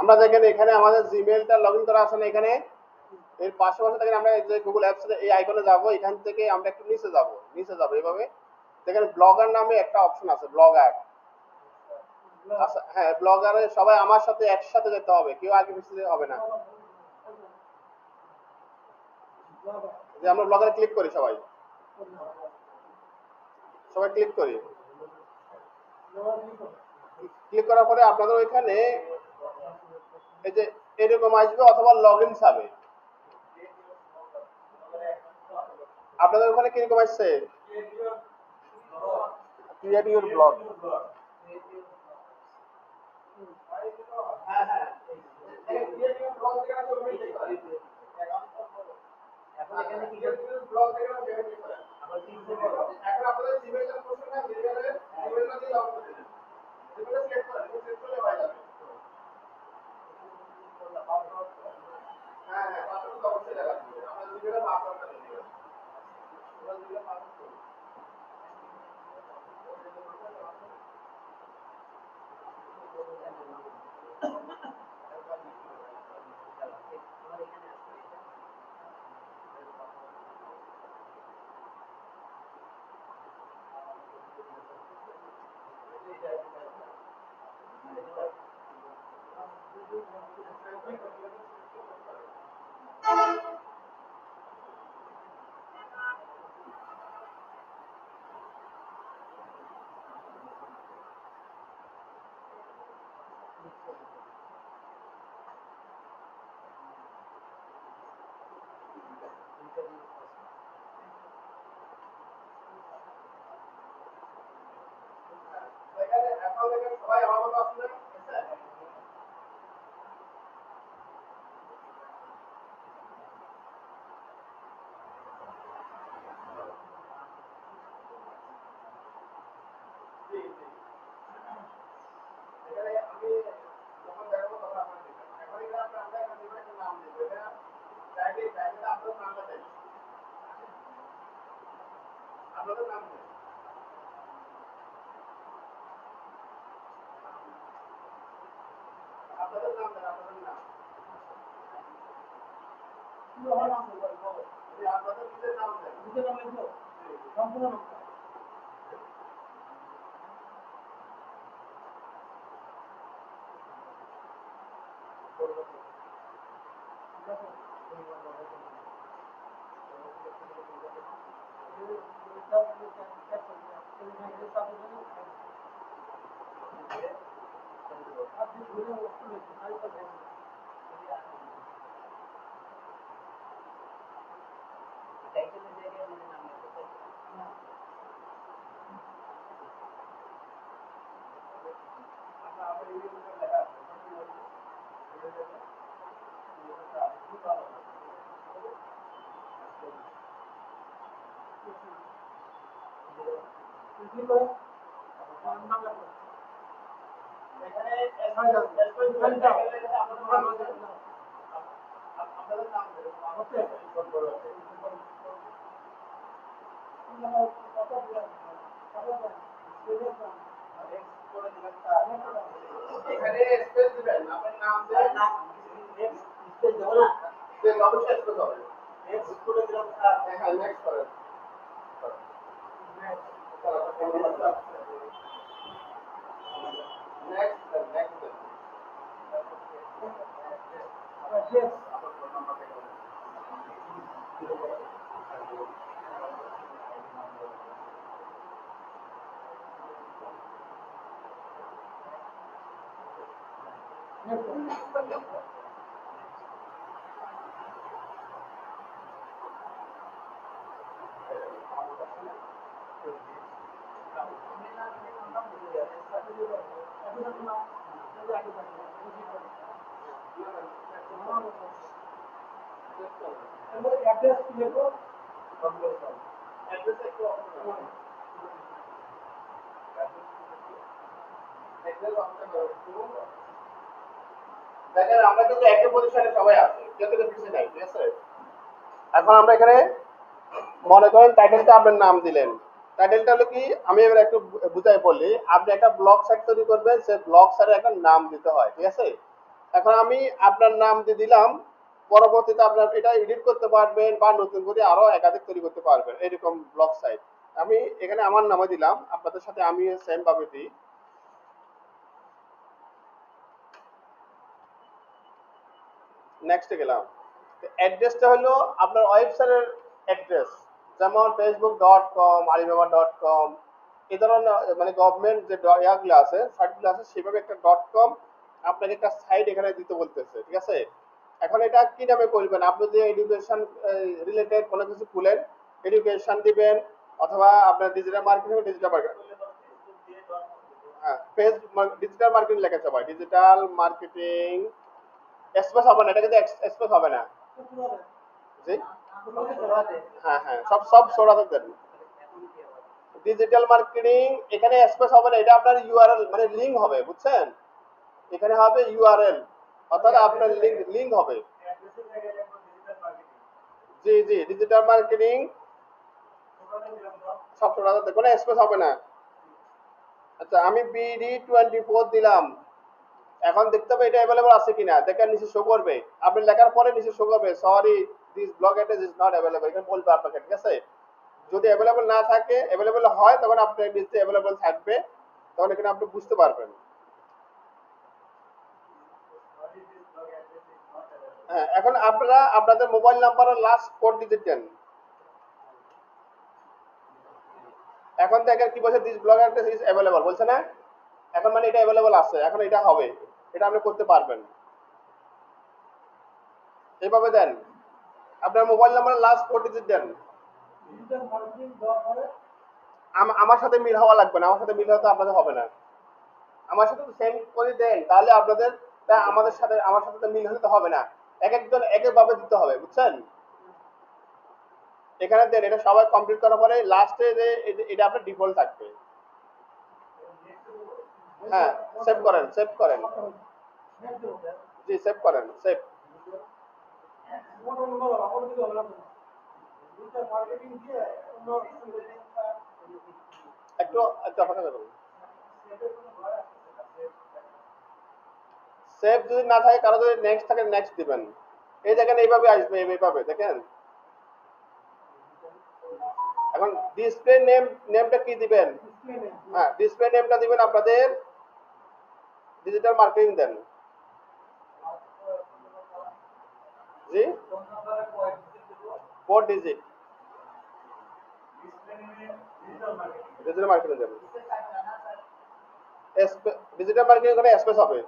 আমরা দেখেন এখানে আমাদের জিমেইলটা লগইন করা আছে না, এখানে এর পাশাপাশি দেখেন আমরা এই যে গুগল অ্যাপস এর এই আইকনে যাব, এখান থেকে আমরা একটু নিচে যাব এইভাবে দেখেন ব্লগার নামে একটা অপশন আছে, ব্লগার। আচ্ছা হ্যাঁ, ব্লগারে সবাই আমার সাথে একসাথে যেতে হবে, কেউ আগে পিছিয়ে হবে না। যে আমরা ব্লগারে ক্লিক করি, সবাই ক্লিক করি। ক্লিক করার পরে আপনাদের ওইখানে এই যে এরকম আসবে অথবা লগইন যাবে। আপনাদের ওখানে কিরকম আসছে? Create your blog. হ্যাঁ হ্যাঁ, ক্রিয়েট ইউর ব্লগ থেকে আমরা ক্লিক করি। এখন এখানে ক্রিয়েট ইউর ব্লগ থেকে আমরা ক্লিক করি। এখন আপনাদের জিমেইলের প্রশ্ন না, জিমেইলটা দিয়ে লগ ইন করতে। জিমেইলটা সিলেক্ট করেন, সিলেক্ট করলে হয়ে যাবে। হ্যাঁ হ্যাঁ, পাসওয়ার্ড অবশ্যই লাগবে। আপনাদের জিমেইলের পাসওয়ার্ডটা দিয়ে দিবেন। আপনাদের জিমেইলের পাসওয়ার্ড সবাই আমার মতো আসলে আপনাদের নাম আপনাদের নাম দেন, আপনাদের নাম আপনাদের নিজের নাম দেন, নিজের নাম লিখো সম্পূর্ণ নাম। এখানে স্পেস দিবেন, আপনার নাম দেন, স্পেস দেব না, যে অবশ্যই স্পেস হবে। নেক্সট করে দিলাম, হ্যাঁ নেক্সট করেন। দেখেন আমরা কিন্তু একই পজিশনে সবাই আছি, কেউ কিন্তু পিছিয়ে নাই, ঠিক আছে? এখন আমরা এখানে মনে করেন টাইটেলটা আপনার নাম দিলেন, টাইটেলটা হলো কি, আমি এবার একটু বুঝাই বলি। আপনি একটা ব্লগ সাইট তৈরি করবেন, সেই ব্লগ সাইটের একটা নাম দিতে হয়, ঠিক আছে? এখন আমি আপনার নাম দিয়ে দিলাম, পরবর্তীতে আপনার এটা এডিট করতে পারবেন বা নতুন করে আরো একাধিক তৈরি করতে পারবেন এরকম ব্লগ সাইট। আমি এখানে আমার নামে দিলাম, আপনাদের সাথে আমি সেম ভাবে দিই। নেক্সটে গেলাম। অ্যাড্রেসটা হলো আপনার ওয়েবসাইটের অ্যাড্রেস, যেমন facebook.com, alibaba.com, এই ধরনের মানে গভর্নমেন্ট যে ইয়াগুলো আছে, সাইটগুলো আছে, সেভাবে একটা .com আপনাকে একটা সাইট এখানে দিতে বলতেছে, ঠিক আছে? এখন এটা কি নামে করবেন? আপনি যে এডুকেশন রিলেটেড কোনো কিছু খুলেন, এডুকেশন দিবেন, অথবা আপনার ডিজিটাল মার্কেটিং, ডিজিটাল মার্কেটিং, হ্যাঁ, ডিজিটাল মার্কেটিং লেখা সবাই, ডিজিটাল মার্কেটিং স্পেস হবে না, এটা কিন্তু স্পেস হবে না। জি, হ্যাঁ হ্যাঁ, সব সব সরাতে দেন। ডিজিটাল মার্কেটিং, এখানে স্পেস হবে না, এটা আপনার ইউআরএল মানে লিংক হবে, বুঝছেন? এখানে হবে ইউআরএল, অর্থাৎ আপনার লিংক লিংক হবে। জি জি, ডিজিটাল মার্কেটিং সব সরাতে দেন, কোনো স্পেস হবে না। আচ্ছা, আমি BD24 দিলাম। এখন দেখতে হবে এটা অ্যাভেলেবল আছে কিনা, দেখেন নিচে শো করবে। আপনি লেখার পরে নিচে শো করবে sorry this blog address is not available, এখানে বলবে আপনাকে, ঠিক আছে? যদি অ্যাভেলেবল না থাকে, অ্যাভেলেবল হয়, তখন আপনার নিচে অ্যাভেলেবল থাকবে, তখন এখানে আপনি বুঝতে পারবেন। হ্যাঁ, এখন আপনারা আপনাদের মোবাইল নাম্বারের লাস্ট 4 ডিজিট দেন। এখন দেখেন কি বলছে, this blog address is available বলছে না? এখন মানে এটা অ্যাভেলেবল আছে, এখন এটা হবে, এটা আপনি করতে পারবেন। এইভাবে দেন, আপনার মোবাইল নাম্বারের লাস্ট 4 ডিজিট দেন। আমার সাথে মিল হওয়া লাগবে না, আমার সাথে মিল হতে আপনাদের হবে না। আমার সাথে তো সেম করে দেন, তাহলে আপনাদের আমাদের সাথে আমার সাথে তো মিল হতে হবে না। এক একজন এক এক ভাবে দিতে হবে, বুঝছেন? এখানে দেন, এটা সবাই কমপ্লিট করার পরে লাস্টে যে এটা আপনার ডিফল্ট থাকবে। হ্যাঁ, সেভ করেন, সেভ করেন। জি, সেভ করেন, সেভ। একটু একটু অপেক্ষা করুন। সেভ যদি না থাকে, কারো যদি নেক্সট থাকে, নেক্সট দিবেন। এই দেখেন এইভাবে আসবে, এইভাবে দেখেন। এখন ডিসপ্লে নেমটা কি দিবেন? হ্যাঁ, ডিসপ্লে নেমটা দিবেন আপনাদের ডিজিটাল মার্কেটিং দেন। জি, 4 ডিজিট ডিজিটাল মার্কেটিং দেন। ডিজিটাল মার্কেটিং ওখানে স্পেস হবে।